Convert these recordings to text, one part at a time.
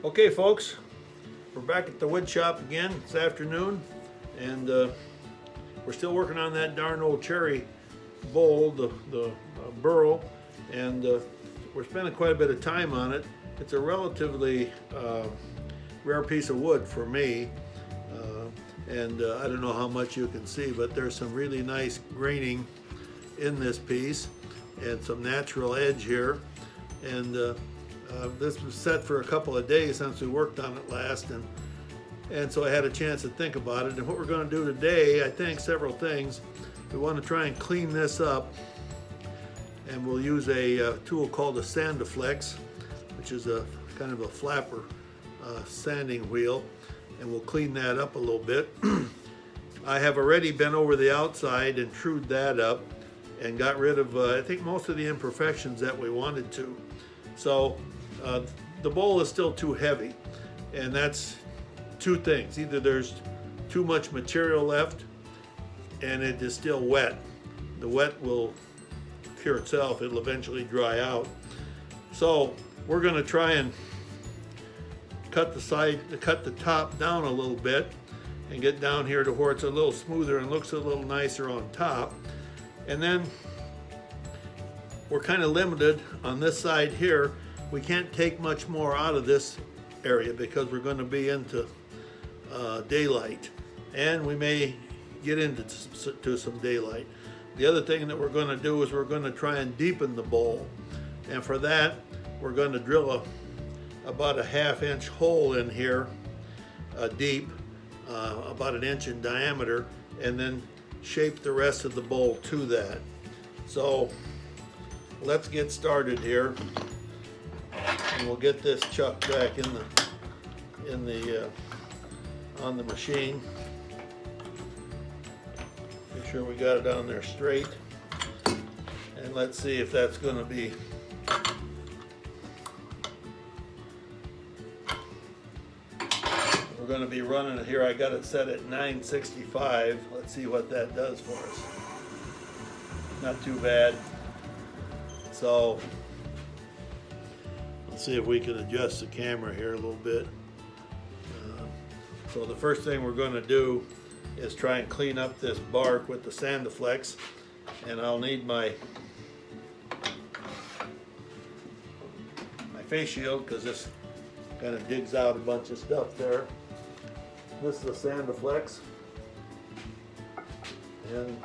Okay, folks, we're back at the wood shop again this afternoon, and we're still working on that darn old cherry bowl, the burrow, and we're spending quite a bit of time on it. It's a relatively rare piece of wood for me, and I don't know how much you can see, but there's some really nice graining in this piece and some natural edge here, and this was set for a couple of days since we worked on it last, and so I had a chance to think about it. And what we're going to do today, I think several things. We want to try and clean this up, and we'll use a tool called a Sandiflex, which is a kind of a flapper sanding wheel, and we'll clean that up a little bit. I have already been over the outside and trued that up and got rid of I think most of the imperfections that we wanted to. So the bowl is still too heavy, and that's two things. Either there's too much material left and it is still wet. The wet will cure itself, it'll eventually dry out. So we're going to try and cut the top down a little bit and get down here to where it's a little smoother and looks a little nicer on top. And then we're kind of limited on this side here. We can't take much more out of this area because we're going to be into daylight, and we may get into some daylight. The other thing that we're going to do is we're going to try and deepen the bowl, and for that we're going to drill about a 1/2 inch hole in here, deep, about 1 inch in diameter, and then shape the rest of the bowl to that. So let's get started here, and we'll get this chucked back on the machine. Make sure we got it on there straight, and let's see if that's going to be we're going to be running it here. I got it set at 965. Let's see what that does for us. Not too bad. So let's see if we can adjust the camera here a little bit. So the first thing we're going to do is try and clean up this bark with the Sandiflex, and I'll need my face shield because this kind of digs out a bunch of stuff there. This is a Sandiflex, and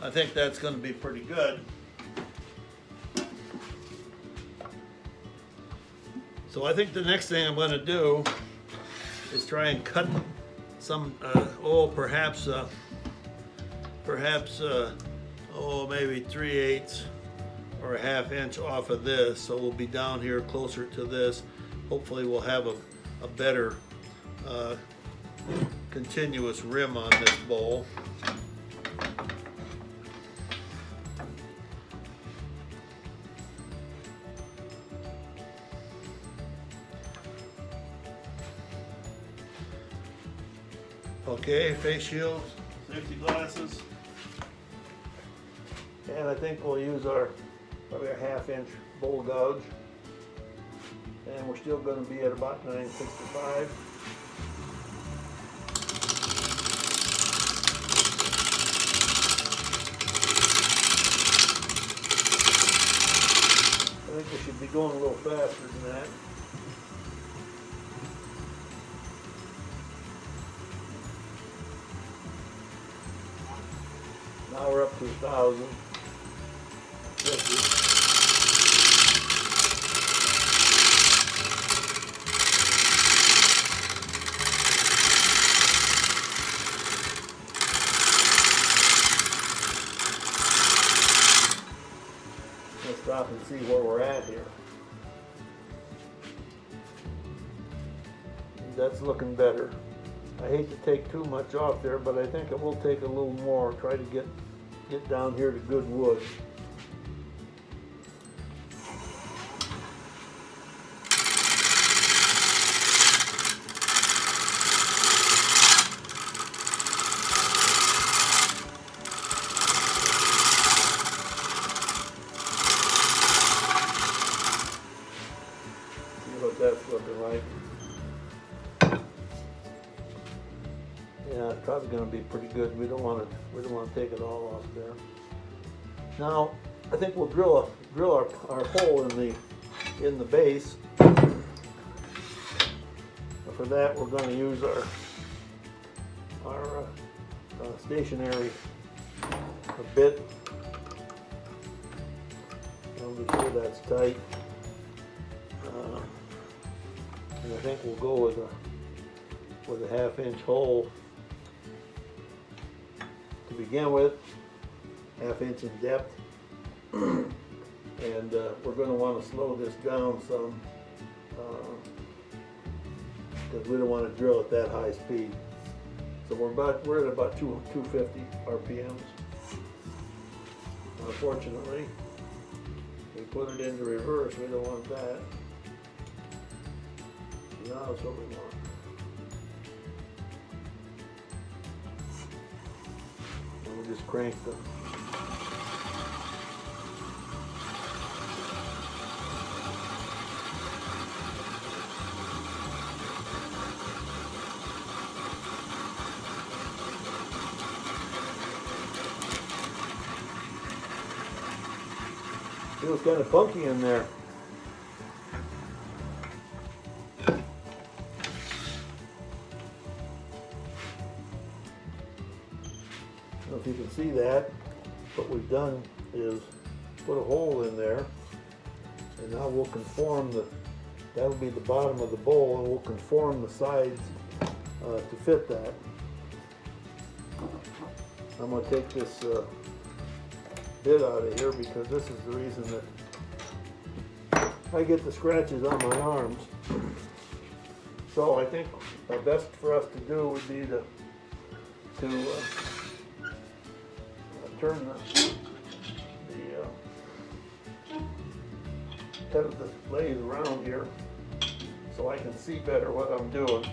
I think that's going to be pretty good. So I think the next thing I'm going to do is try and cut some, perhaps maybe 3/8 or a 1/2 inch off of this. So we'll be down here closer to this. Hopefully we'll have a better continuous rim on this bowl. Okay, face shields, safety glasses, and I think we'll use probably a 1/2 inch bowl gouge, and we're still going to be at about 965. I think we should be going a little faster than that. Now we're up to 1,000. stop and see where we're at here. That's looking better. I hate to take too much off there, but I think it will take a little more. Try to get down here to good wood. See what that's looking like. Yeah, it's probably going to be pretty good. We don't want to take it all off there. Now, I think we'll drill our hole in the base. For that, we're going to use our stationary bit. I'll be sure that's tight. And I think we'll go with a 1/2 inch hole to begin with, 1/2 inch in depth. And we're going to want to slow this down some because we don't want to drill at that high speed. So we're at about 250 RPMs. Unfortunately, we put it into reverse. We don't want that. Now that's what we want. And we'll just crank them. Feels kind of funky in there. I don't know if you can see that. What we've done is put a hole in there, and now we'll conform that'll be the bottom of the bowl, and we'll conform the sides to fit that. I'm going to take this bit out of here because this is the reason that I get the scratches on my arms. So I think the best for us to do would be to turn the head of the lathe around here so I can see better what I'm doing.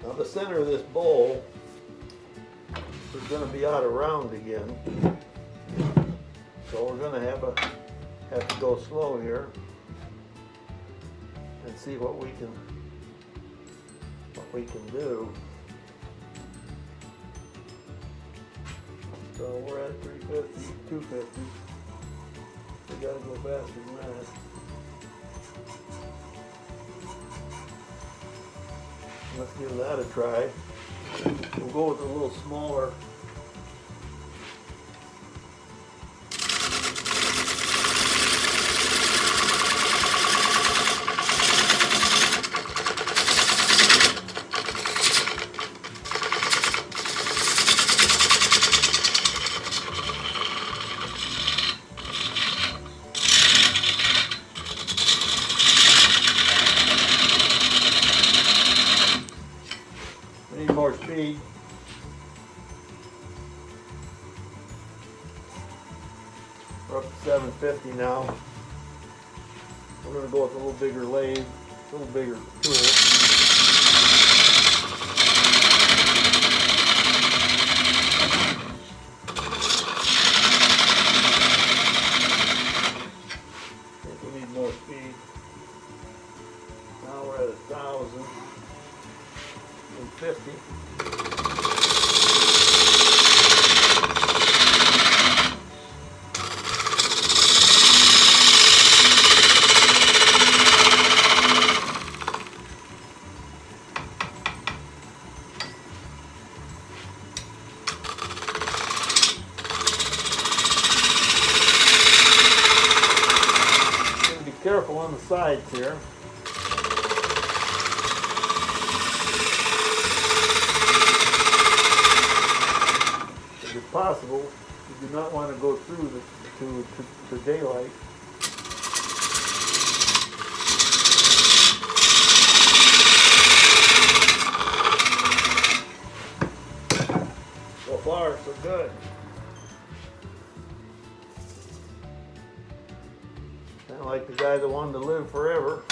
Now the center of this bowl is going to be out of round again, so we're going to have to go slow here and see what we can do. So we're at 350, 250. We got to go faster than that. Let's give that a try. We'll go with a little smaller. More speed. We're up to 750 now. We're going to go with a little bigger lathe, a little bigger tool. I think we need more speed. Now we're at 1,050. sides here. If possible, you do not want to go through to daylight. So far, so good. Kind of like the guy that wanted to live forever.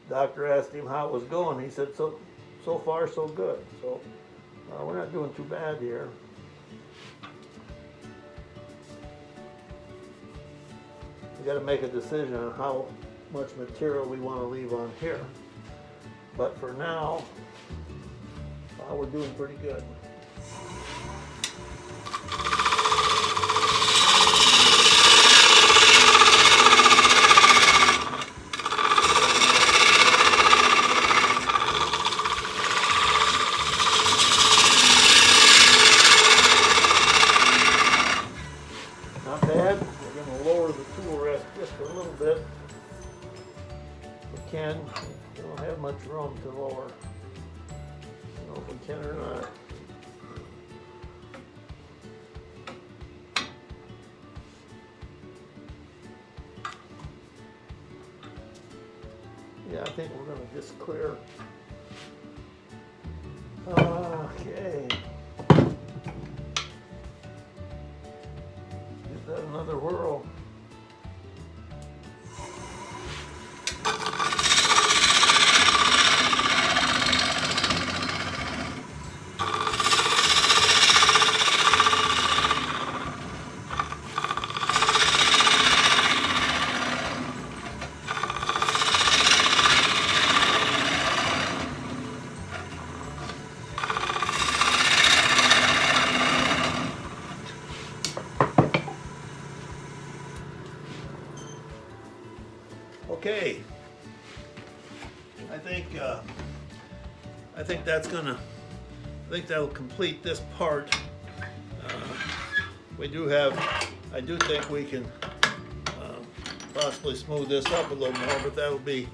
Doctor asked him how it was going. He said, so far, so good. So we're not doing too bad here. We got to make a decision on how much material we want to leave on here. But for now, we're doing pretty good. Not bad. We're going to lower the tool rest just a little bit. We can. We don't have much room to lower. I don't know if we can or not. Yeah, I think we're going to just clear. Okay. Give that another whirl. Okay, I think that's gonna, I think that'll complete this part. I do think we can possibly smooth this up a little more, but that'll be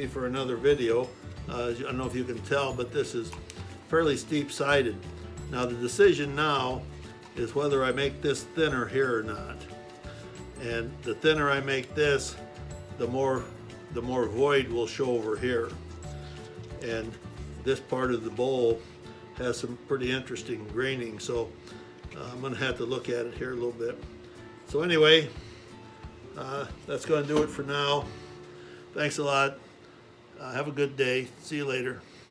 for another video. I don't know if you can tell, but this is fairly steep-sided. Now the decision now is whether I make this thinner here or not. And the thinner I make this, the more void will show over here. And this part of the bowl has some pretty interesting graining, so I'm gonna have to look at it here a little bit. So anyway, that's gonna do it for now. Thanks a lot. Have a good day. See you later.